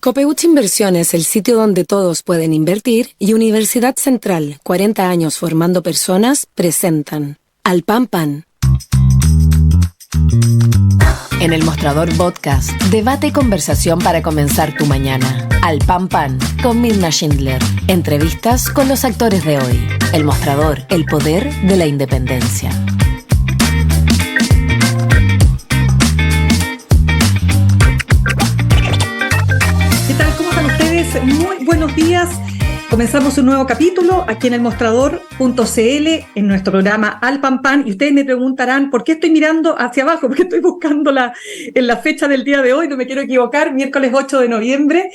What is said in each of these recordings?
Copeuch Inversiones, el sitio donde todos pueden invertir, y Universidad Central, 40 años formando personas, presentan Al Pan Pan. En el Mostrador Podcast, debate y conversación para comenzar tu mañana. Al Pan Pan, con Mirna Schindler. Entrevistas con los actores de hoy. El Mostrador, el poder de la independencia. Muy buenos días. Comenzamos un nuevo capítulo aquí en el Mostrador.cl en nuestro programa Al Pan Pan, y ustedes me preguntarán por qué estoy mirando hacia abajo, porque estoy buscando en la fecha del día de hoy, no me quiero equivocar, miércoles 8 de noviembre,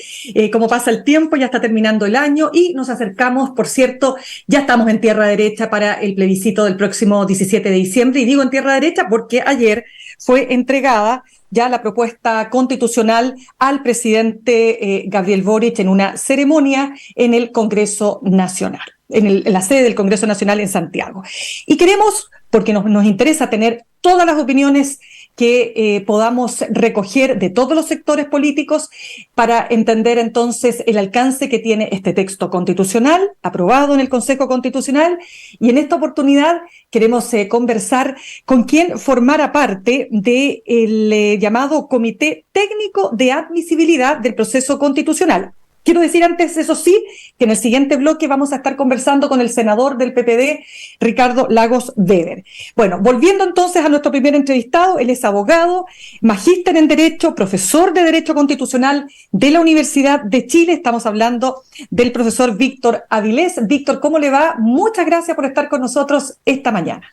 como pasa el tiempo, ya está terminando el año y nos acercamos, por cierto, ya estamos en tierra derecha para el plebiscito del próximo 17 de diciembre, y digo en tierra derecha porque ayer fue entregada ya la propuesta constitucional al presidente Gabriel Boric en una ceremonia en el Congreso Nacional, en la sede del Congreso Nacional en Santiago. Y queremos, porque nos interesa tener todas las opiniones que podamos recoger de todos los sectores políticos para entender entonces el alcance que tiene este texto constitucional aprobado en el Consejo Constitucional, y en esta oportunidad queremos conversar con quien formara parte del llamado Comité Técnico de Admisibilidad del Proceso Constitucional. Quiero decir antes, eso sí, que en el siguiente bloque vamos a estar conversando con el senador del PPD, Ricardo Lagos Weber. Bueno, volviendo entonces a nuestro primer entrevistado, él es abogado, magíster en Derecho, profesor de Derecho Constitucional de la Universidad de Chile. Estamos hablando del profesor Víctor Avilés. Víctor, ¿cómo le va? Muchas gracias por estar con nosotros esta mañana.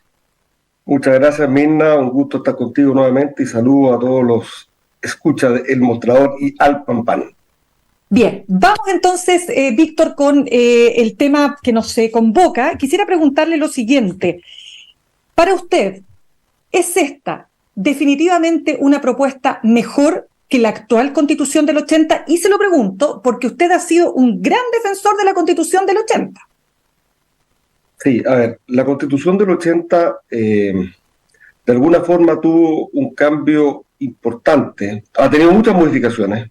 Muchas gracias, Mirna. Un gusto estar contigo nuevamente y saludo a todos los escuchas de El Mostrador y Al Pan Pan. Bien, vamos entonces, Víctor, con el tema que nos convoca. Quisiera preguntarle lo siguiente. Para usted, ¿es esta definitivamente una propuesta mejor que la actual Constitución del 80? Y se lo pregunto porque usted ha sido un gran defensor de la Constitución del 80. Sí, a ver, la Constitución del 80 de alguna forma tuvo un cambio importante. Ha tenido muchas modificaciones,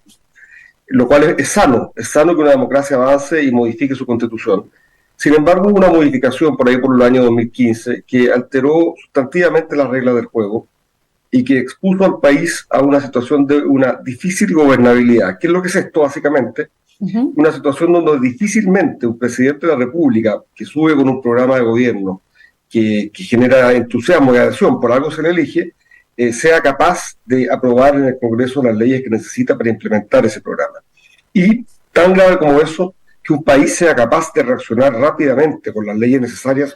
lo cual es sano que una democracia avance y modifique su constitución. Sin embargo, hubo una modificación por ahí por el año 2015 que alteró sustantivamente las reglas del juego y que expuso al país a una situación de una difícil gobernabilidad. ¿Qué es lo que es esto, básicamente? Uh-huh. Una situación donde difícilmente un presidente de la República que sube con un programa de gobierno que genera entusiasmo y adhesión, por algo se le elige, sea capaz de aprobar en el Congreso las leyes que necesita para implementar ese programa. Y tan grave como eso, que un país sea capaz de reaccionar rápidamente con las leyes necesarias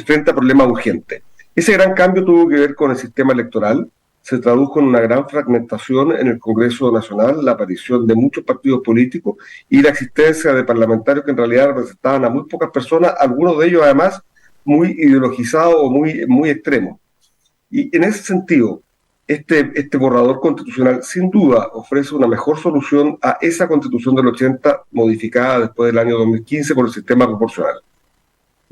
frente a problemas urgentes. Ese gran cambio tuvo que ver con el sistema electoral, se tradujo en una gran fragmentación en el Congreso Nacional, la aparición de muchos partidos políticos y la existencia de parlamentarios que en realidad representaban a muy pocas personas, algunos de ellos además muy ideologizados o muy extremos. Y en ese sentido, este borrador constitucional sin duda ofrece una mejor solución a esa Constitución del 80 modificada después del año 2015 por el sistema proporcional.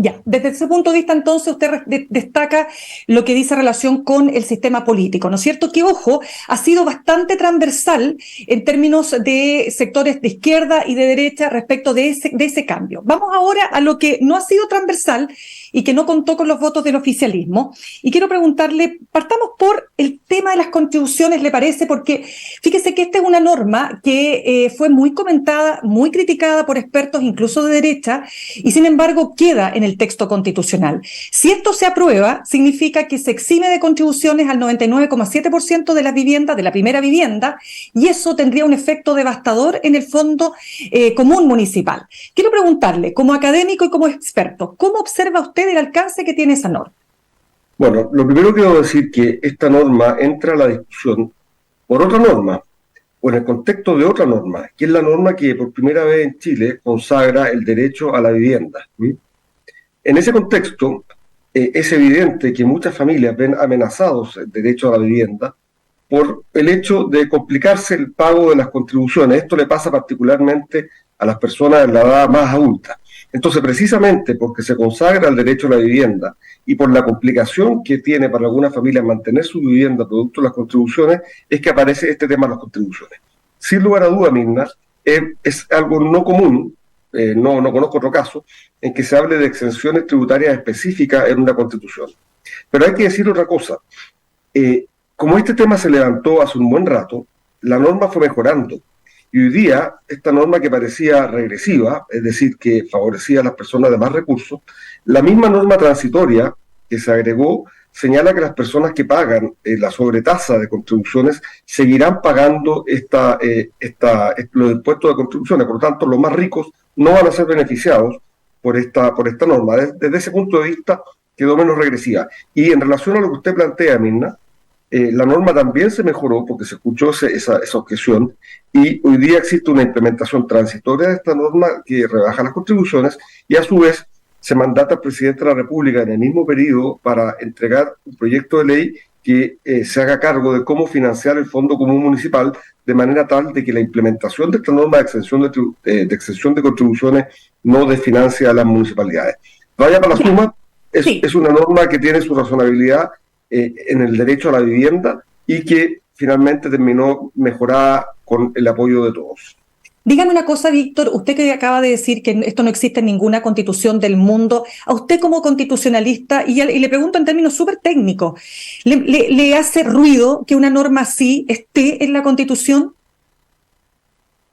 Ya, desde ese punto de vista, entonces, usted destaca lo que dice relación con el sistema político, ¿no es cierto? Que, ojo, ha sido bastante transversal en términos de sectores de izquierda y de derecha respecto de ese cambio. Vamos ahora a lo que no ha sido transversal y que no contó con los votos del oficialismo. Y quiero preguntarle, partamos por el tema de las contribuciones, ¿le parece? Porque fíjese que esta es una norma que fue muy comentada, muy criticada por expertos, incluso de derecha, y sin embargo queda en el texto constitucional. Si esto se aprueba, significa que se exime de contribuciones al 99,7% de las viviendas, de la primera vivienda, y eso tendría un efecto devastador en el fondo común municipal. Quiero preguntarle, como académico y como experto, ¿cómo observa usted el alcance que tiene esa norma? Bueno, lo primero que quiero decir que esta norma entra a la discusión por otra norma, o en el contexto de otra norma, que es la norma que por primera vez en Chile consagra el derecho a la vivienda. En ese contexto, es evidente que muchas familias ven amenazados el derecho a la vivienda por el hecho de complicarse el pago de las contribuciones. Esto le pasa particularmente a las personas de la edad más adulta. Entonces, precisamente porque se consagra el derecho a la vivienda y por la complicación que tiene para algunas familias mantener su vivienda producto de las contribuciones, es que aparece este tema de las contribuciones. Sin lugar a duda, Mirna, es algo no común, no conozco otro caso, en que se hable de exenciones tributarias específicas en una constitución. Pero hay que decir otra cosa. Como este tema se levantó hace un buen rato, la norma fue mejorando. Y hoy día, esta norma que parecía regresiva, es decir, que favorecía a las personas de más recursos, la misma norma transitoria que se agregó señala que las personas que pagan la sobretasa de contribuciones seguirán pagando los impuestos de contribuciones. Por lo tanto, los más ricos no van a ser beneficiados por esta norma. Desde ese punto de vista, quedó menos regresiva. Y en relación a lo que usted plantea, Mirna, la norma también se mejoró porque se escuchó esa objeción y hoy día existe una implementación transitoria de esta norma que rebaja las contribuciones y a su vez se mandata al presidente de la República en el mismo periodo para entregar un proyecto de ley que se haga cargo de cómo financiar el Fondo Común Municipal de manera tal de que la implementación de esta norma de exención de contribuciones no desfinancie a las municipalidades. Vaya para la suma, es una norma que tiene su razonabilidad en el derecho a la vivienda y que finalmente terminó mejorada con el apoyo de todos. Dígame una cosa, Víctor, usted que acaba de decir que esto no existe en ninguna constitución del mundo, a usted como constitucionalista, y le pregunto en términos súper técnicos, ¿le hace ruido que una norma así esté en la Constitución?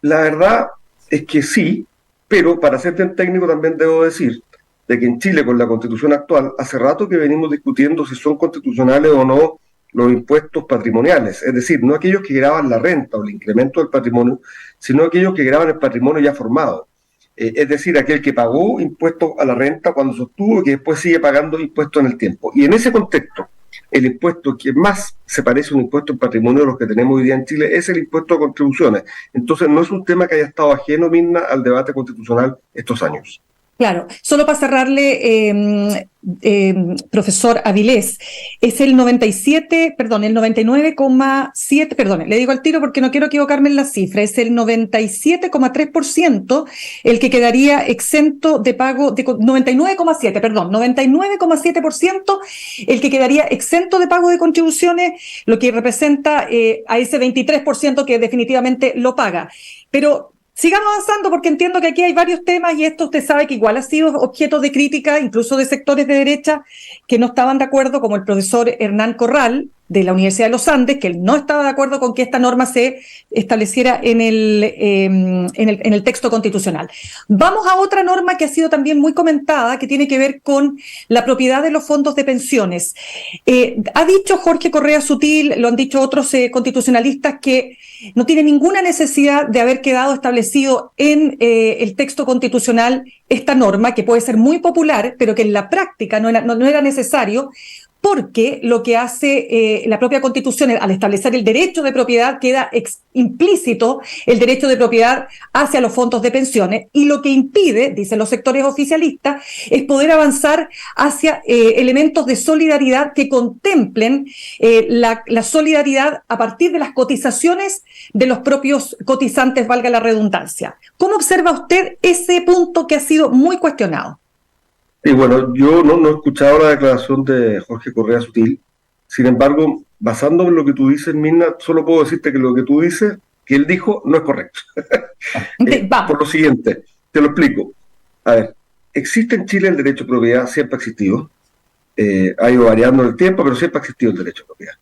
La verdad es que sí, pero para ser bien técnico también debo decir de que en Chile, con la Constitución actual, hace rato que venimos discutiendo si son constitucionales o no los impuestos patrimoniales, es decir, no aquellos que graban la renta o el incremento del patrimonio, sino aquellos que graban el patrimonio ya formado. Es decir, aquel que pagó impuestos a la renta cuando sostuvo y que después sigue pagando impuestos en el tiempo. Y en ese contexto, el impuesto que más se parece a un impuesto en patrimonio de los que tenemos hoy día en Chile es el impuesto a contribuciones. Entonces, no es un tema que haya estado ajeno, Mirna, al debate constitucional estos años. Claro, solo para cerrarle, profesor Avilés, es el 99,7, le digo al tiro porque no quiero equivocarme en la cifra, es el 97,3% el que quedaría exento de pago, 99,7% el que quedaría exento de pago de contribuciones, lo que representa a ese 23% que definitivamente lo paga. Pero sigamos avanzando porque entiendo que aquí hay varios temas y esto usted sabe que igual ha sido objeto de crítica, incluso de sectores de derecha que no estaban de acuerdo, como el profesor Hernán Corral de la Universidad de los Andes, que él no estaba de acuerdo con que esta norma se estableciera en el texto constitucional. Vamos a otra norma que ha sido también muy comentada, que tiene que ver con la propiedad de los fondos de pensiones. Ha dicho Jorge Correa Sutil, lo han dicho otros constitucionalistas, que no tiene ninguna necesidad de haber quedado establecido en el texto constitucional esta norma, que puede ser muy popular, pero que en la práctica no era necesario, porque lo que hace la propia Constitución al establecer el derecho de propiedad queda implícito el derecho de propiedad hacia los fondos de pensiones, y lo que impide, dicen los sectores oficialistas, es poder avanzar hacia elementos de solidaridad que contemplen la solidaridad a partir de las cotizaciones de los propios cotizantes, valga la redundancia. ¿Cómo observa usted ese punto que ha sido muy cuestionado? Y bueno, yo no he escuchado la declaración de Jorge Correa Sutil. Sin embargo, basándome en lo que tú dices, Mirna, solo puedo decirte que lo que tú dices, que él dijo, no es correcto. Por lo siguiente, te lo explico. A ver, existe en Chile el derecho de propiedad, siempre ha existido. Ha ido variando en el tiempo, pero siempre ha existido el derecho de propiedad.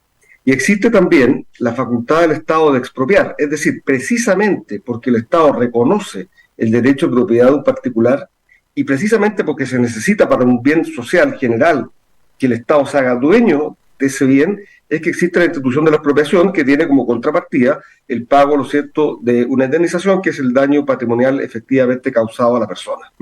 Y existe también la facultad del Estado de expropiar. Es decir, precisamente porque el Estado reconoce el derecho de propiedad de un particular, y precisamente porque se necesita para un bien social general que el Estado se haga dueño de ese bien, es que existe la institución de la expropiación, que tiene como contrapartida el pago, ¿no es cierto?, de una indemnización, que es el daño patrimonial efectivamente causado a la persona.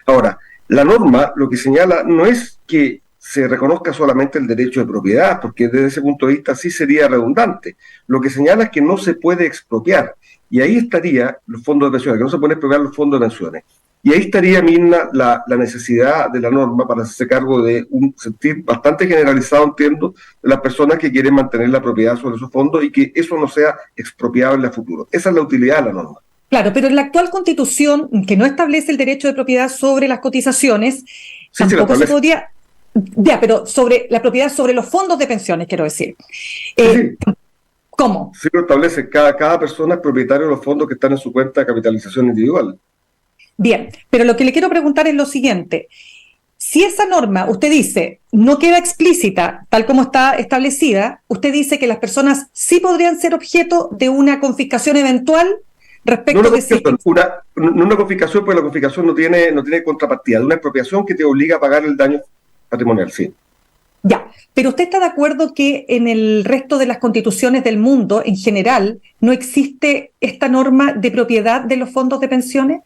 Ahora, la norma lo que señala no es que se reconozca solamente el derecho de propiedad, porque desde ese punto de vista sí sería redundante. Lo que señala es que no se puede expropiar, y ahí estaría los fondos de pensiones, que no se pueden expropiar los fondos de pensiones. Y ahí estaría, Mirna, la necesidad de la norma para hacerse cargo de un sentir bastante generalizado, entiendo, de las personas que quieren mantener la propiedad sobre esos fondos y que eso no sea expropiable a futuro. Esa es la utilidad de la norma. Claro, pero en la actual Constitución, que no establece el derecho de propiedad sobre las cotizaciones, tampoco se podría... Ya, pero sobre la propiedad sobre los fondos de pensiones, quiero decir. Sí. ¿Cómo? Sí lo establece, cada persona es propietario de los fondos que están en su cuenta de capitalización individual. Bien, pero lo que le quiero preguntar es lo siguiente. Si esa norma, usted dice, no queda explícita tal como está establecida, usted dice que las personas sí podrían ser objeto de una confiscación eventual respecto No una de si... confiscación, una confiscación, porque la confiscación no tiene contrapartida, de una expropiación que te obliga a pagar el daño patrimonial, sí. Ya, pero ¿usted está de acuerdo que en el resto de las constituciones del mundo, en general, no existe esta norma de propiedad de los fondos de pensiones?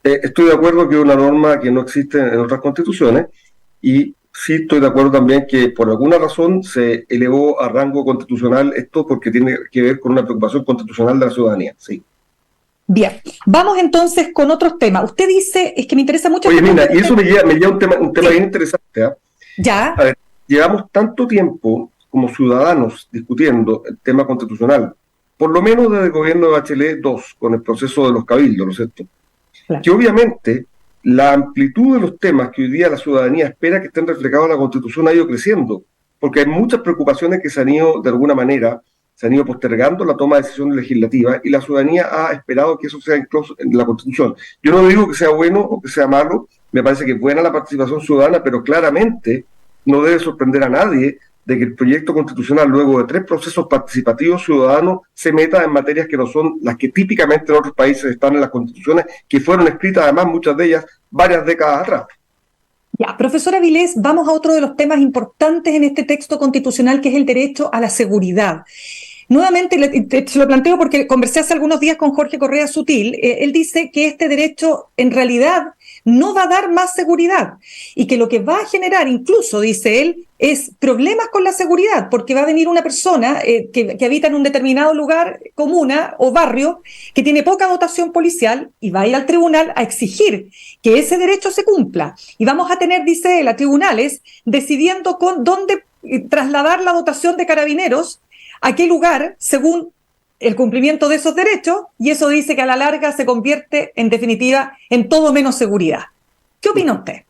Estoy de acuerdo que es una norma que no existe en otras constituciones y sí estoy de acuerdo también que por alguna razón se elevó a rango constitucional esto porque tiene que ver con una preocupación constitucional de la ciudadanía, sí. Bien, vamos entonces con otros temas. Usted dice, es que me interesa mucho... Oye, Mina, y eso me lleva a un tema Sí. bien interesante, ¿eh? Ya. A ver, llevamos tanto tiempo como ciudadanos discutiendo el tema constitucional, por lo menos desde el gobierno de Bachelet II, con el proceso de los cabildos, ¿no es cierto? Claro. Que obviamente la amplitud de los temas que hoy día la ciudadanía espera que estén reflejados en la Constitución ha ido creciendo, porque hay muchas preocupaciones que se han ido, de alguna manera, se han ido postergando la toma de decisiones legislativas y la ciudadanía ha esperado que eso sea incluso en la Constitución. Yo no digo que sea bueno o que sea malo, me parece que es buena la participación ciudadana, pero claramente no debe sorprender a nadie de que el proyecto constitucional, luego de 3 procesos participativos ciudadanos, se meta en materias que no son las que típicamente en otros países están en las constituciones, que fueron escritas además muchas de ellas varias décadas atrás. Ya, profesora Vilés, vamos a otro de los temas importantes en este texto constitucional, que es el derecho a la seguridad. Nuevamente, se lo planteo porque conversé hace algunos días con Jorge Correa Sutil. Él dice que este derecho en realidad no va a dar más seguridad y que lo que va a generar, incluso, dice él, es problemas con la seguridad, porque va a venir una persona que habita en un determinado lugar, comuna o barrio, que tiene poca dotación policial y va a ir al tribunal a exigir que ese derecho se cumpla. Y vamos a tener, dice él, a tribunales decidiendo con dónde trasladar la dotación de carabineros, a qué lugar, según el cumplimiento de esos derechos, y eso dice que a la larga se convierte, en definitiva, en todo menos seguridad. ¿Qué opina usted?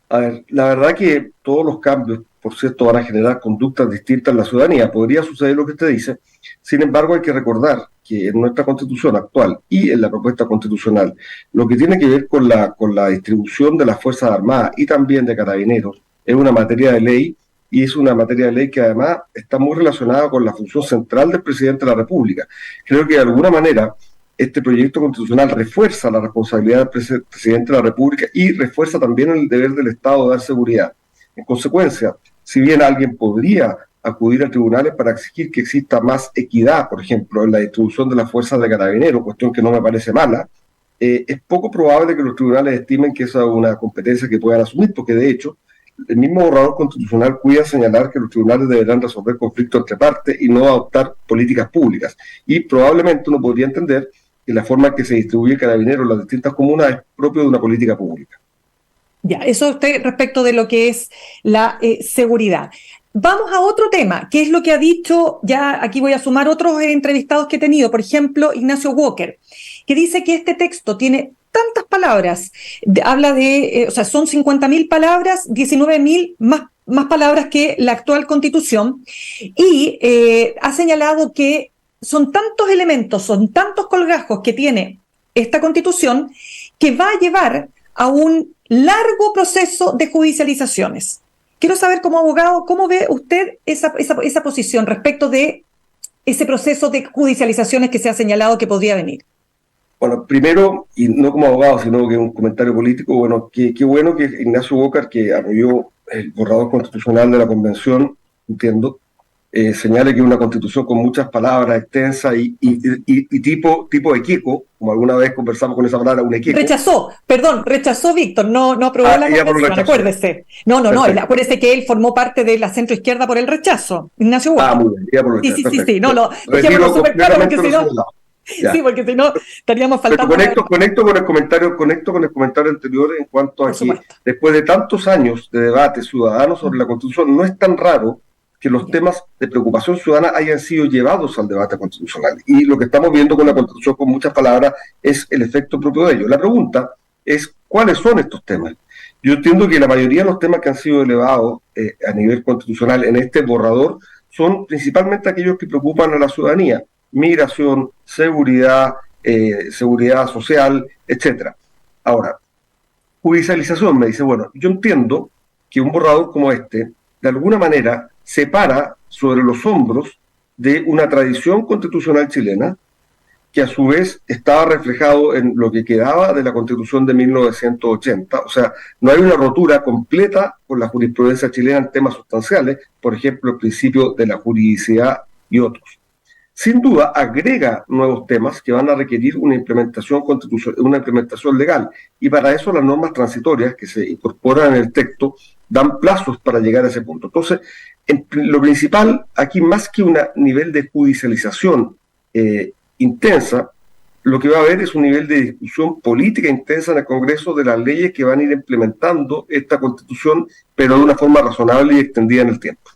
A ver, la verdad que todos los cambios, por cierto, van a generar conductas distintas en la ciudadanía. Podría suceder lo que usted dice. Sin embargo, hay que recordar que en nuestra Constitución actual y en la propuesta constitucional, lo que tiene que ver con la distribución de las Fuerzas Armadas y también de Carabineros es una materia de ley, y es una materia de ley que además está muy relacionada con la función central del presidente de la República. Creo que de alguna manera este proyecto constitucional refuerza la responsabilidad del presidente de la República y refuerza también el deber del Estado de dar seguridad. En consecuencia, si bien alguien podría acudir a tribunales para exigir que exista más equidad, por ejemplo, en la distribución de las fuerzas de carabineros, cuestión que no me parece mala, es poco probable que los tribunales estimen que esa es una competencia que puedan asumir, porque de hecho el mismo borrador constitucional cuida señalar que los tribunales deberán resolver conflictos entre partes y no adoptar políticas públicas. Y probablemente uno podría entender que la forma en que se distribuye el carabinero en las distintas comunas es propio de una política pública. Ya, eso usted respecto de lo que es la seguridad. Vamos a otro tema, que es lo que ha dicho, ya aquí voy a sumar otros entrevistados que he tenido, por ejemplo, Ignacio Walker, que dice que este texto tiene tantas palabras, habla de, o sea, son 50.000 palabras, 19.000 más palabras que la actual Constitución, y ha señalado que son tantos elementos, son tantos colgajos que tiene esta Constitución, que va a llevar a un largo proceso de judicializaciones. Quiero saber, como abogado, ¿cómo ve usted esa posición respecto de ese proceso de judicializaciones que se ha señalado que podría venir? Bueno, primero, y no como abogado, sino que un comentario político, bueno, qué bueno que Ignacio Walker, que apoyó el borrador constitucional de la Convención, entiendo, señale que es una constitución con muchas palabras extensas y tipo equipo, como alguna vez conversamos con esa palabra, un equipo. Rechazó Víctor, no aprobó la convención, acuérdese. No, acuérdese que él formó parte de la centroizquierda por el rechazo, Ignacio Walker. Muy bien, ya por el rechazo. Sí, no, dejémoslo súper claro, porque si no... Ya. Sí, porque si no estaríamos faltando. Pero conecto con el comentario anterior en cuanto a que después de tantos años de debate ciudadano sobre la Constitución, no es tan raro que los temas de preocupación ciudadana hayan sido llevados al debate constitucional. Y lo que estamos viendo con la Constitución, con muchas palabras, es el efecto propio de ello. La pregunta es, ¿cuáles son estos temas? Yo entiendo que la mayoría de los temas que han sido elevados a nivel constitucional en este borrador son principalmente aquellos que preocupan a la ciudadanía: migración, seguridad, seguridad social, etcétera. Ahora, judicialización, me dice, bueno, yo entiendo que un borrador como este, de alguna manera, se para sobre los hombros de una tradición constitucional chilena, que a su vez estaba reflejado en lo que quedaba de la Constitución de 1980. O sea, no hay una rotura completa con la jurisprudencia chilena en temas sustanciales, por ejemplo, el principio de la juridicidad y otros. Sin duda, agrega nuevos temas que van a requerir una implementación legal, y para eso las normas transitorias que se incorporan en el texto dan plazos para llegar a ese punto. Entonces, lo principal aquí, más que un nivel de judicialización intensa, lo que va a haber es un nivel de discusión política intensa en el Congreso de las leyes que van a ir implementando esta Constitución, pero de una forma razonable y extendida en el tiempo.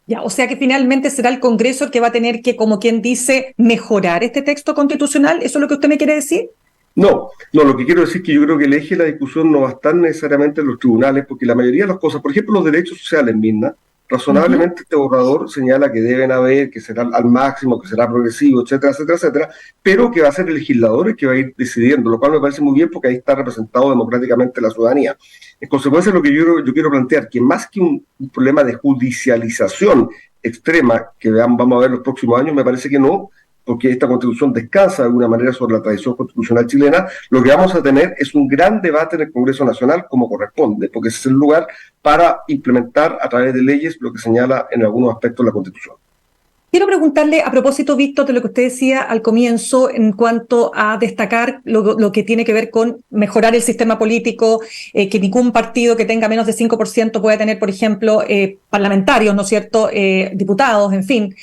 Ya, o sea que finalmente será el Congreso el que va a tener que, como quien dice, mejorar este texto constitucional. ¿Eso es lo que usted me quiere decir? No, lo que quiero decir es que yo creo que el eje de la discusión no va a estar necesariamente en los tribunales, porque la mayoría de las cosas, por ejemplo, los derechos sociales, Mirna, razonablemente este borrador señala que deben haber, que será al máximo, que será progresivo, etcétera, etcétera, etcétera, pero que va a ser el legislador el que va a ir decidiendo, lo cual me parece muy bien porque ahí está representado democráticamente la ciudadanía. En consecuencia, lo que yo quiero plantear, que más que un problema de judicialización extrema que vamos a ver los próximos años, me parece que no, porque esta Constitución descansa de alguna manera sobre la tradición constitucional chilena. Lo que vamos a tener es un gran debate en el Congreso Nacional, como corresponde, porque ese es el lugar para implementar a través de leyes lo que señala en algunos aspectos la Constitución. Quiero preguntarle, a propósito, Víctor, de lo que usted decía al comienzo en cuanto a destacar lo que tiene que ver con mejorar el sistema político, que ningún partido que tenga menos de 5% pueda tener, por ejemplo, parlamentarios, ¿no es cierto?, diputados, en fin.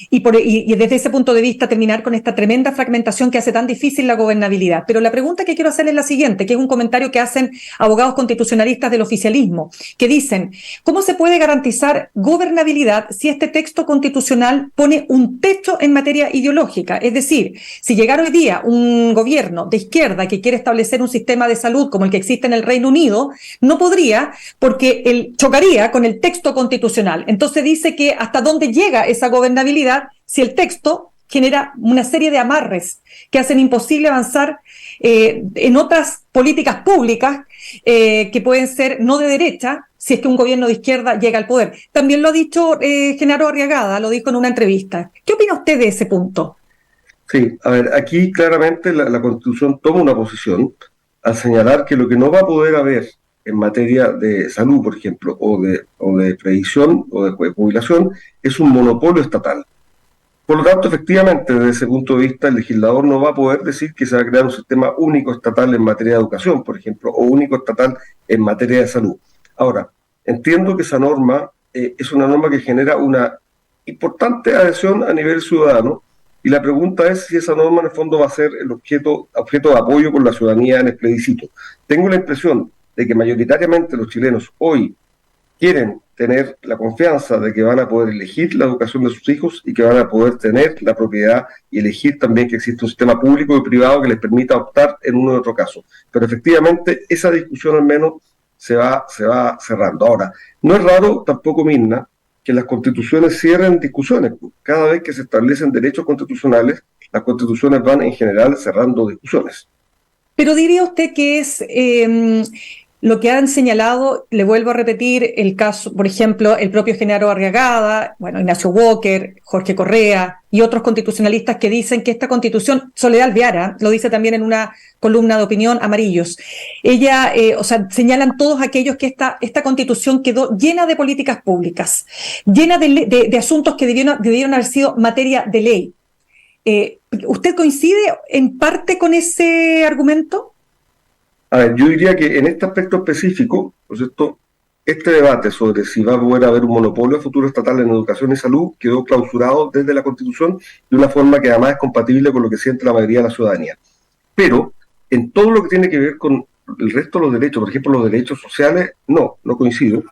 Y desde ese punto de vista terminar con esta tremenda fragmentación que hace tan difícil la gobernabilidad. Pero la pregunta que quiero hacerle es la siguiente, que es un comentario que hacen abogados constitucionalistas del oficialismo, que dicen, ¿cómo se puede garantizar gobernabilidad si este texto constitucional pone un techo en materia ideológica? Es decir, si llegara hoy día un gobierno de izquierda que quiere establecer un sistema de salud como el que existe en el Reino Unido, no podría, porque él chocaría con el texto constitucional. Entonces dice que hasta dónde llega esa gobernabilidad si el texto genera una serie de amarres que hacen imposible avanzar en otras políticas públicas que pueden ser no de derecha, si es que un gobierno de izquierda llega al poder. También lo ha dicho Genaro Arriagada, lo dijo en una entrevista. ¿Qué opina usted de ese punto? Sí, a ver, aquí claramente la Constitución toma una posición al señalar que lo que no va a poder haber en materia de salud, por ejemplo, o de previsión o de jubilación, es un monopolio estatal. Por lo tanto, efectivamente, desde ese punto de vista, el legislador no va a poder decir que se va a crear un sistema único estatal en materia de educación, por ejemplo, o único estatal en materia de salud. Ahora, entiendo que esa norma es una norma que genera una importante adhesión a nivel ciudadano, y la pregunta es si esa norma en el fondo va a ser el objeto de apoyo por la ciudadanía en el plebiscito. Tengo la impresión de que mayoritariamente los chilenos hoy quieren tener la confianza de que van a poder elegir la educación de sus hijos y que van a poder tener la propiedad y elegir también que existe un sistema público y privado que les permita optar en uno u otro caso. Pero efectivamente esa discusión al menos se va cerrando. Ahora, no es raro tampoco, Mirna, que las constituciones cierren discusiones. Cada vez que se establecen derechos constitucionales, las constituciones van en general cerrando discusiones. Pero diría usted que es lo que han señalado, le vuelvo a repetir, el caso, por ejemplo, el propio Genaro Arriagada, bueno, Ignacio Walker, Jorge Correa y otros constitucionalistas que dicen que esta constitución, Soledad Alvear lo dice también en una columna de opinión, Amarillos, ella, señalan todos aquellos que esta constitución quedó llena de políticas públicas, llena de asuntos que debieron haber sido materia de ley. ¿Usted coincide en parte con ese argumento? A ver, yo diría que en este aspecto específico, ¿no es cierto?, este debate sobre si va a poder haber un monopolio futuro estatal en educación y salud quedó clausurado desde la Constitución de una forma que además es compatible con lo que siente la mayoría de la ciudadanía. Pero en todo lo que tiene que ver con el resto de los derechos, por ejemplo, los derechos sociales, no coincido,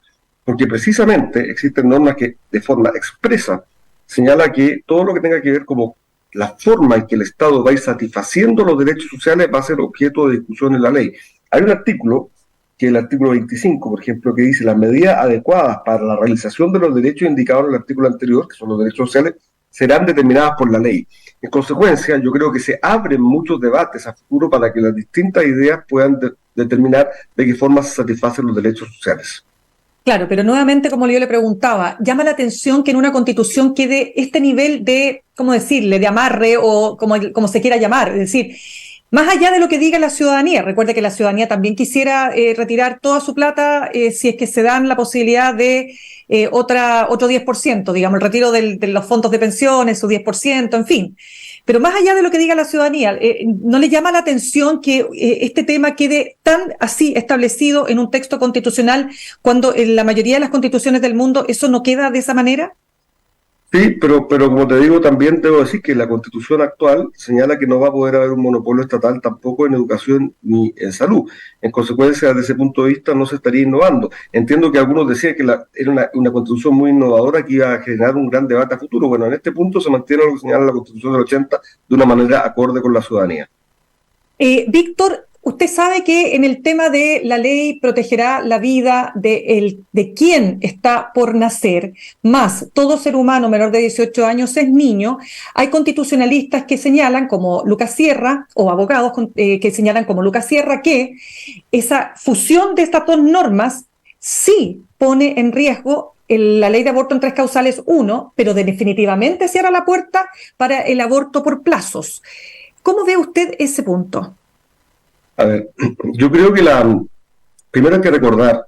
porque precisamente existen normas que de forma expresa señala que todo lo que tenga que ver como la forma en que el Estado va a ir satisfaciendo los derechos sociales va a ser objeto de discusión en la ley. Hay un artículo que el artículo 25, por ejemplo, que dice las medidas adecuadas para la realización de los derechos indicados en el artículo anterior, que son los derechos sociales, serán determinadas por la ley. En consecuencia, yo creo que se abren muchos debates a futuro para que las distintas ideas puedan determinar de qué forma se satisfacen los derechos sociales. Claro, pero nuevamente, como yo le preguntaba, llama la atención que en una constitución quede este nivel de, ¿cómo decirle?, de amarre o como se quiera llamar. Es decir, más allá de lo que diga la ciudadanía, recuerde que la ciudadanía también quisiera retirar toda su plata si es que se dan la posibilidad de otro 10%, digamos, el retiro de los fondos de pensiones, su 10%, en fin. Pero más allá de lo que diga la ciudadanía, ¿no le llama la atención que este tema quede tan así establecido en un texto constitucional cuando en la mayoría de las constituciones del mundo eso no queda de esa manera? Sí, pero como te digo, también debo decir que la Constitución actual señala que no va a poder haber un monopolio estatal tampoco en educación ni en salud. En consecuencia, desde ese punto de vista, no se estaría innovando. Entiendo que algunos decían que era una Constitución muy innovadora que iba a generar un gran debate a futuro. Bueno, en este punto se mantiene lo que señala la Constitución del 80 de una manera acorde con la ciudadanía. Víctor, usted sabe que en el tema de la ley protegerá la vida de quien está por nacer, más todo ser humano menor de 18 años es niño. Hay constitucionalistas que señalan, como Lucas Sierra, o abogados que señalan como Lucas Sierra, que esa fusión de estas dos normas sí pone en riesgo la ley de aborto en 3 causales 1, pero definitivamente cierra la puerta para el aborto por plazos. ¿Cómo ve usted ese punto? A ver, yo creo que primero hay que recordar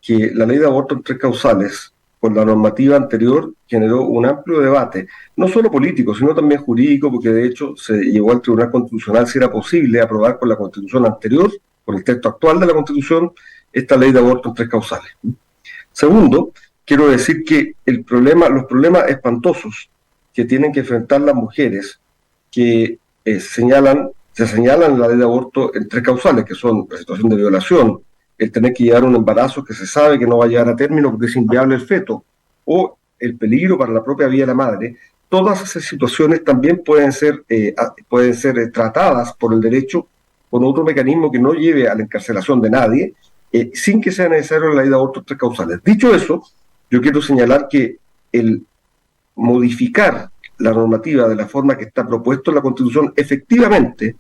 que la ley de aborto en 3 causales, con la normativa anterior, generó un amplio debate, no solo político, sino también jurídico, porque de hecho se llegó al Tribunal Constitucional si era posible aprobar con la Constitución anterior, con el texto actual de la Constitución, esta ley de aborto en 3 causales. Segundo, quiero decir que los problemas espantosos que tienen que enfrentar las mujeres que se señalan en la ley de aborto en 3 causales, que son la situación de violación, el tener que llevar un embarazo que se sabe que no va a llegar a término porque es inviable el feto, o el peligro para la propia vida de la madre. Todas esas situaciones también pueden ser tratadas por el derecho con otro mecanismo que no lleve a la encarcelación de nadie, sin que sea necesario la ley de aborto en 3 causales. Dicho eso, yo quiero señalar que el modificar la normativa de la forma que está propuesto en la Constitución efectivamente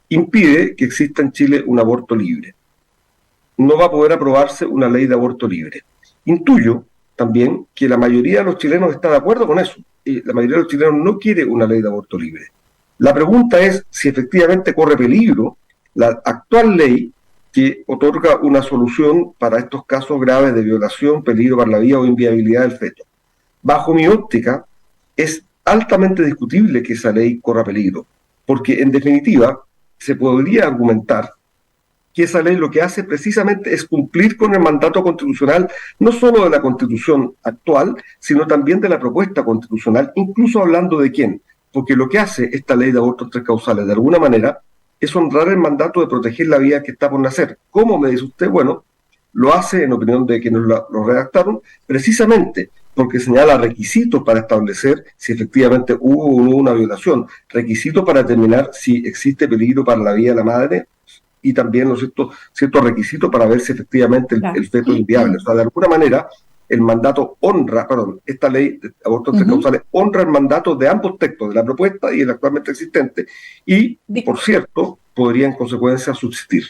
impide que exista en Chile un aborto libre. No va a poder aprobarse una ley de aborto libre. Intuyo también que la mayoría de los chilenos está de acuerdo con eso. Y la mayoría de los chilenos no quiere una ley de aborto libre. La pregunta es si efectivamente corre peligro la actual ley que otorga una solución para estos casos graves de violación, peligro para la vida o inviabilidad del feto. Bajo mi óptica, es altamente discutible que esa ley corra peligro, porque en definitiva se podría argumentar que esa ley lo que hace precisamente es cumplir con el mandato constitucional, no solo de la Constitución actual, sino también de la propuesta constitucional, incluso hablando de quién, porque lo que hace esta ley de aborto en 3 causales, de alguna manera, es honrar el mandato de proteger la vida que está por nacer. ¿Cómo, me dice usted? Bueno, lo hace, en opinión de quienes lo redactaron, precisamente porque señala requisitos para establecer si efectivamente hubo o no una violación, requisitos para determinar si existe peligro para la vida de la madre y también ciertos requisitos para ver si efectivamente el feto es inviable. O sea, de alguna manera, esta ley de aborto en 3 causales honra el mandato de ambos textos, de la propuesta y el actualmente existente, y, por cierto, podría en consecuencia subsistir.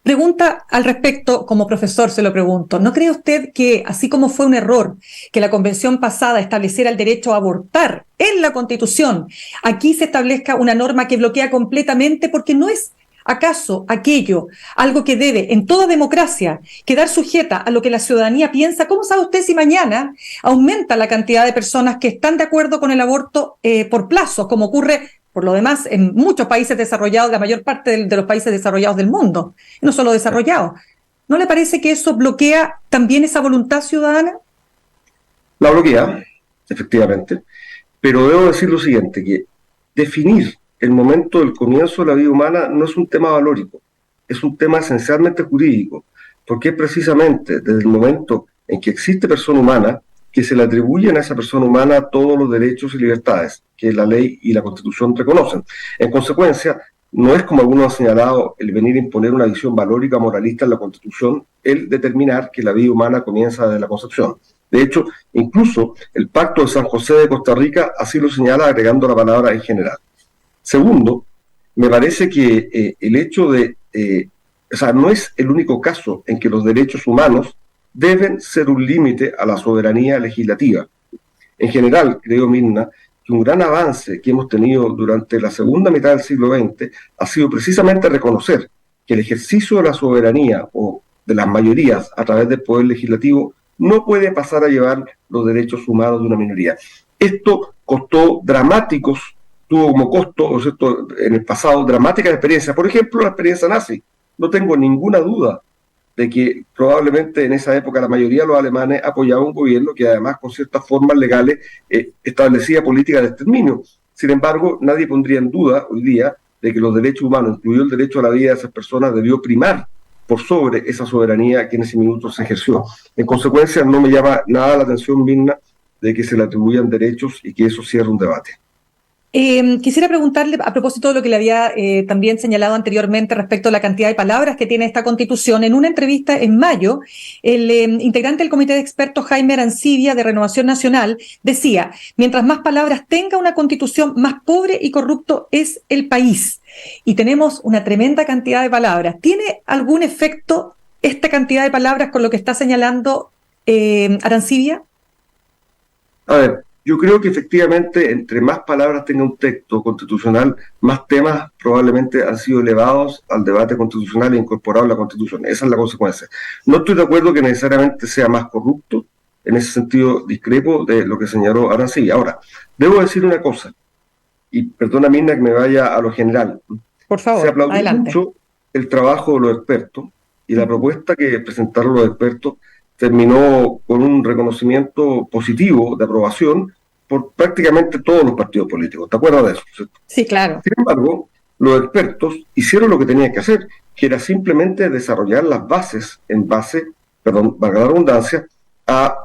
Pregunta al respecto, como profesor se lo pregunto, ¿no cree usted que, así como fue un error que la convención pasada estableciera el derecho a abortar en la Constitución, aquí se establezca una norma que bloquea completamente, porque no es acaso aquello algo que debe, en toda democracia, quedar sujeta a lo que la ciudadanía piensa? ¿Cómo sabe usted si mañana aumenta la cantidad de personas que están de acuerdo con el aborto por plazos, como ocurre por lo demás en muchos países desarrollados, la mayor parte de los países desarrollados del mundo, no solo desarrollados? ¿No le parece que eso bloquea también esa voluntad ciudadana? La bloquea, efectivamente, pero debo decir lo siguiente, que definir el momento del comienzo de la vida humana no es un tema valórico, es un tema esencialmente jurídico, porque es precisamente desde el momento en que existe persona humana que se le atribuyen a esa persona humana todos los derechos y libertades que la ley y la Constitución reconocen. En consecuencia, no es, como algunos han señalado, el venir a imponer una visión valórica moralista en la Constitución, el determinar que la vida humana comienza desde la concepción. De hecho, incluso el Pacto de San José de Costa Rica así lo señala, agregando la palabra en general. Segundo, me parece que el hecho de, no es el único caso en que los derechos humanos deben ser un límite a la soberanía legislativa. En general, creo, Mirna, que un gran avance que hemos tenido durante la segunda mitad del siglo XX ha sido precisamente reconocer que el ejercicio de la soberanía o de las mayorías a través del poder legislativo no puede pasar a llevar los derechos humanos de una minoría. Esto costó tuvo como costo, ¿cierto?, en el pasado, dramáticas experiencias. Por ejemplo, la experiencia nazi. No tengo ninguna duda de que probablemente en esa época la mayoría de los alemanes apoyaban un gobierno que además con ciertas formas legales establecía políticas de exterminio. Sin embargo, nadie pondría en duda hoy día de que los derechos humanos, incluido el derecho a la vida de esas personas, debió primar por sobre esa soberanía que en ese minuto se ejerció. En consecuencia, no me llama nada la atención, Mirna, de que se le atribuyan derechos y que eso cierre un debate. Quisiera preguntarle, a propósito de lo que le había también señalado anteriormente respecto a la cantidad de palabras que tiene esta Constitución, en una entrevista en mayo, el integrante del Comité de Expertos, Jaime Arancibia, de Renovación Nacional, decía: mientras más palabras tenga una Constitución, más pobre y corrupto es el país. Y tenemos una tremenda cantidad de palabras. ¿Tiene algún efecto esta cantidad de palabras con lo que está señalando Arancibia? A ver, yo creo que efectivamente entre más palabras tenga un texto constitucional, más temas probablemente han sido elevados al debate constitucional e incorporados en la Constitución. Esa es la consecuencia. No estoy de acuerdo que necesariamente sea más corrupto, en ese sentido discrepo de lo que señaló Arancibia. Ahora, debo decir una cosa, y perdona, Mirna, que me vaya a lo general. Por favor, se aplaudió adelante. mucho el trabajo de los expertos y la propuesta que presentaron los expertos terminó con un reconocimiento positivo de aprobación por prácticamente todos los partidos políticos. ¿Te acuerdas de eso? ¿Cierto? Sí, claro. Sin embargo, los expertos hicieron lo que tenían que hacer, que era simplemente desarrollar las bases en base, valga la redundancia, a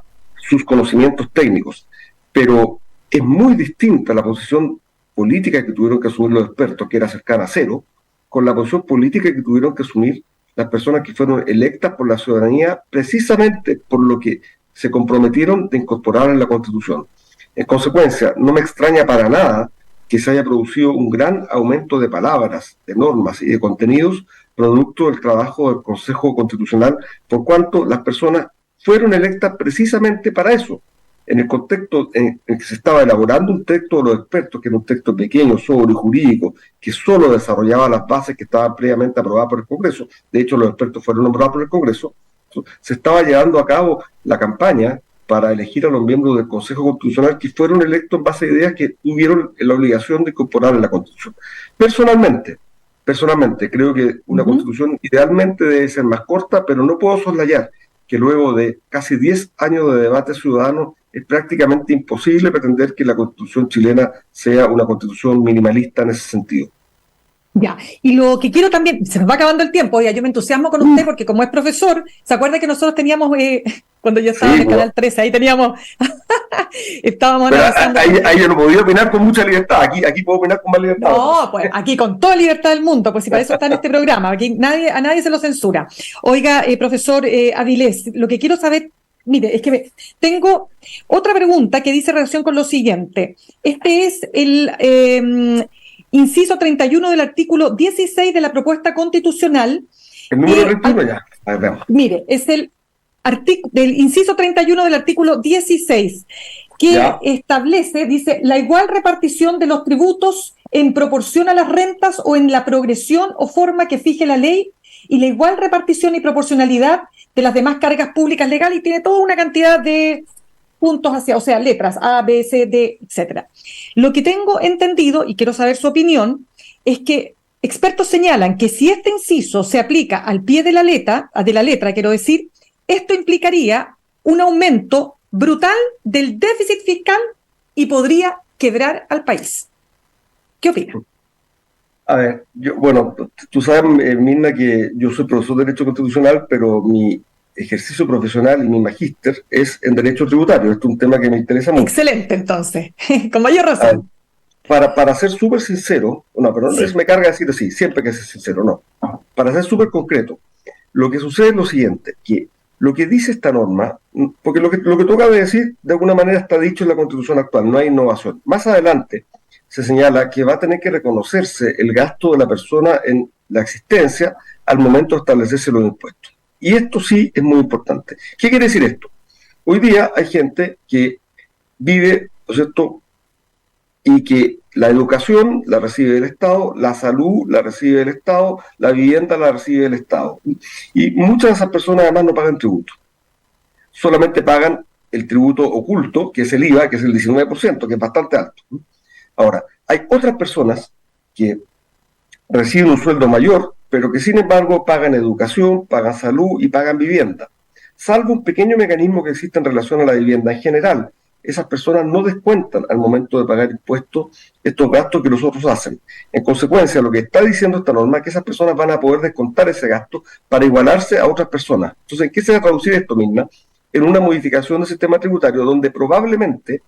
sus conocimientos técnicos. Pero es muy distinta la posición política que tuvieron que asumir los expertos, que era cercana a cero, con la posición política que tuvieron que asumir las personas que fueron electas por la ciudadanía precisamente por lo que se comprometieron de incorporar en la Constitución. En consecuencia, no me extraña para nada que se haya producido un gran aumento de palabras, de normas y de contenidos producto del trabajo del Consejo Constitucional, por cuanto las personas fueron electas precisamente para eso. En el contexto en el que se estaba elaborando un texto de los expertos, que era un texto pequeño, sobre jurídico, que solo desarrollaba las bases que estaban previamente aprobadas por el Congreso. De hecho, los expertos fueron nombrados por el Congreso. Se estaba llevando a cabo la campaña para elegir a los miembros del Consejo Constitucional que fueron electos en base a ideas que tuvieron la obligación de incorporar en la Constitución. Personalmente, creo que una Constitución idealmente debe ser más corta, pero no puedo soslayar que luego de casi 10 años de debate ciudadano es prácticamente imposible pretender que la Constitución chilena sea una Constitución minimalista en ese sentido. Ya, y lo que quiero también, se nos va acabando el tiempo, ya yo me entusiasmo con usted porque como es profesor, ¿se acuerda que nosotros teníamos, cuando yo estaba en el Canal 13, ahí teníamos, estábamos analizando... Ahí yo no podía opinar con mucha libertad, aquí puedo opinar con más libertad. No, pues aquí con toda libertad del mundo, pues si para eso está en este programa, aquí a nadie se lo censura. Oiga, profesor Avilés, lo que quiero saber... Mire, es que tengo otra pregunta que dice relación con lo siguiente. Este es el inciso 31 del artículo 16 de la propuesta constitucional. El número 31 ya. A ver, veamos. Mire, es el inciso 31 del artículo 16, que ya establece, dice, la igual repartición de los tributos en proporción a las rentas o en la progresión o forma que fije la ley y la igual repartición y proporcionalidad de las demás cargas públicas legales, y tiene toda una cantidad de puntos o sea, letras A, B, C, D, etcétera. Lo que tengo entendido, y quiero saber su opinión, es que expertos señalan que si este inciso se aplica al pie de la letra, quiero decir, esto implicaría un aumento brutal del déficit fiscal y podría quebrar al país. ¿Qué opina? A ver, tú sabes, Mirna, que yo soy profesor de Derecho Constitucional, pero mi ejercicio profesional y mi magíster es en Derecho Tributario. Esto es un tema que me interesa mucho. Excelente, entonces, con mayor razón. Para ser súper sincero, no, pero Sí. me carga decir así, siempre que ser sincero, no. Para ser súper concreto, lo que sucede es lo siguiente, que lo que dice esta norma, porque lo que tú acabas de decir, de alguna manera está dicho en la Constitución actual, no hay innovación. Más adelante se señala que va a tener que reconocerse el gasto de la persona en la existencia al momento de establecerse los impuestos. Y esto sí es muy importante. ¿Qué quiere decir esto? Hoy día hay gente que vive, ¿no es cierto?, y que la educación la recibe el Estado, la salud la recibe el Estado, la vivienda la recibe el Estado. Y muchas de esas personas además no pagan tributo. Solamente pagan el tributo oculto, que es el IVA, que es el 19%, que es bastante alto. Ahora, hay otras personas que reciben un sueldo mayor, pero que sin embargo pagan educación, pagan salud y pagan vivienda. Salvo un pequeño mecanismo que existe en relación a la vivienda en general. Esas personas no descuentan al momento de pagar impuestos estos gastos que los otros hacen. En consecuencia, lo que está diciendo esta norma es que esas personas van a poder descontar ese gasto para igualarse a otras personas. Entonces, ¿en qué se va a traducir esto, Mirna? En una modificación del sistema tributario donde probablemente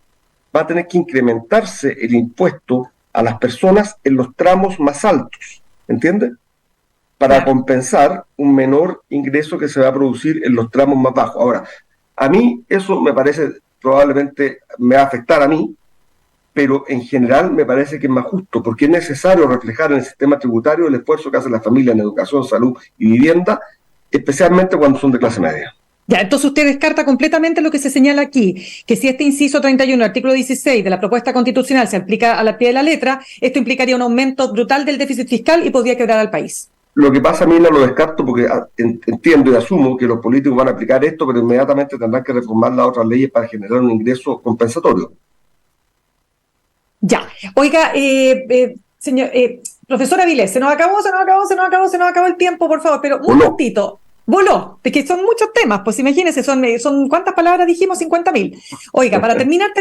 va a tener que incrementarse el impuesto a las personas en los tramos más altos, ¿entiendes? Para compensar un menor ingreso que se va a producir en los tramos más bajos. Ahora, a mí eso me parece, probablemente me va a afectar a mí, pero en general me parece que es más justo, porque es necesario reflejar en el sistema tributario el esfuerzo que hace la familia en educación, salud y vivienda, especialmente cuando son de clase media. Ya, entonces usted descarta completamente lo que se señala aquí, que si este inciso 31, artículo 16 de la propuesta constitucional se aplica a la pie de la letra, esto implicaría un aumento brutal del déficit fiscal y podría quebrar al país. Lo que pasa a mí no lo descarto porque entiendo y asumo que los políticos van a aplicar esto, pero inmediatamente tendrán que reformar las otras leyes para generar un ingreso compensatorio. Ya, oiga, señor, profesor Avilés, se nos acabó el tiempo, por favor, pero un momentito. Voló, de que son muchos temas, pues imagínense, son ¿cuántas palabras dijimos? 50.000. Oiga, para terminar.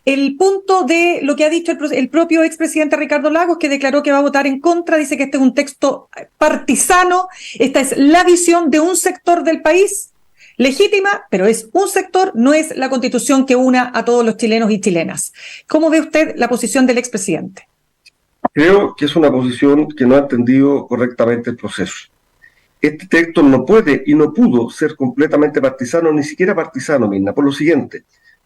El punto de lo que ha dicho el propio expresidente Ricardo Lagos, que declaró que va a votar en contra, dice que este es un texto partisano, esta es la visión de un sector del país, legítima, pero es un sector, no es la Constitución que una a todos los chilenos y chilenas. ¿Cómo ve usted la posición del expresidente? Creo que es una posición que no ha entendido correctamente el proceso. Este texto no puede y no pudo ser completamente partisano, ni siquiera partisano, Mirna, por lo siguiente,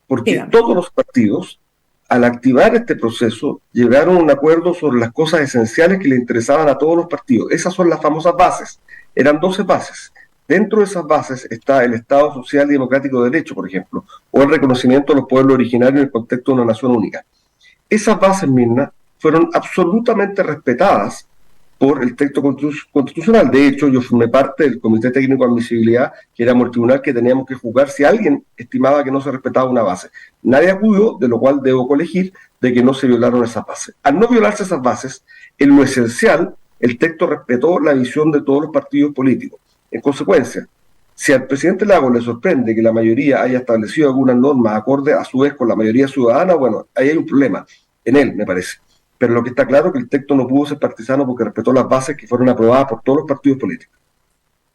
porque todos los partidos, al activar este proceso, llegaron a un acuerdo sobre las cosas esenciales que le interesaban a todos los partidos. Esas son las famosas bases, eran 12 bases. Dentro de esas bases está el Estado Social y Democrático de Derecho, por ejemplo, o el reconocimiento de los pueblos originarios en el contexto de una nación única. Esas bases, Mirna, fueron absolutamente respetadas por el texto constitucional. De hecho, yo formé parte del Comité Técnico de Admisibilidad, que éramos el tribunal que teníamos que juzgar si alguien estimaba que no se respetaba una base. Nadie acudió, de lo cual debo colegir de que no se violaron esas bases. Al no violarse esas bases, en lo esencial, el texto respetó la visión de todos los partidos políticos. En consecuencia, si al presidente Lagos le sorprende que la mayoría haya establecido algunas normas acorde a su vez con la mayoría ciudadana, bueno, ahí hay un problema en él, me parece. Pero lo que está claro es que el texto no pudo ser partisano porque respetó las bases que fueron aprobadas por todos los partidos políticos.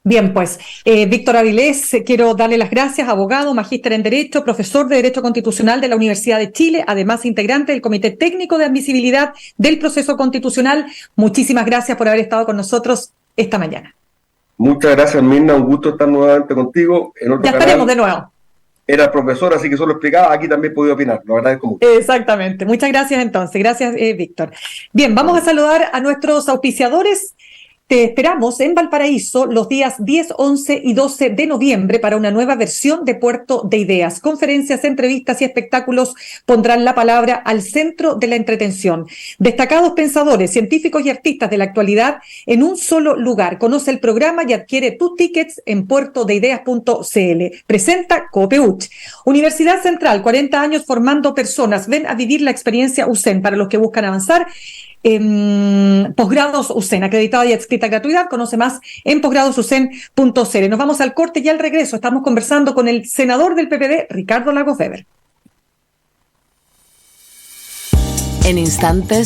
Bien, pues, Víctor Avilés, quiero darle las gracias, abogado, magíster en Derecho, profesor de Derecho Constitucional de la Universidad de Chile, además integrante del Comité Técnico de Admisibilidad del Proceso Constitucional. Muchísimas gracias por haber estado con nosotros esta mañana. Muchas gracias, Mirna, un gusto estar nuevamente contigo. En otro ya estaremos de nuevo. Era profesor, así que solo explicaba, aquí también he podido opinar, lo agradezco mucho. Exactamente, muchas gracias entonces, gracias Víctor. Bien, vamos a saludar a nuestros auspiciadores. Te esperamos en Valparaíso los días 10, 11 y 12 de noviembre para una nueva versión de Puerto de Ideas. Conferencias, entrevistas y espectáculos pondrán la palabra al centro de la entretención. Destacados pensadores, científicos y artistas de la actualidad en un solo lugar. Conoce el programa y adquiere tus tickets en puertodeideas.cl. Presenta Copeuch. Universidad Central, 40 años formando personas. Ven a vivir la experiencia USEN para los que buscan avanzar. Posgrados USEN, acreditada y adscrita a gratuidad. Conoce más en posgradosusen.cl. Nos vamos al corte y al regreso estamos conversando con el senador del PPD, Ricardo Lagos Weber. En instantes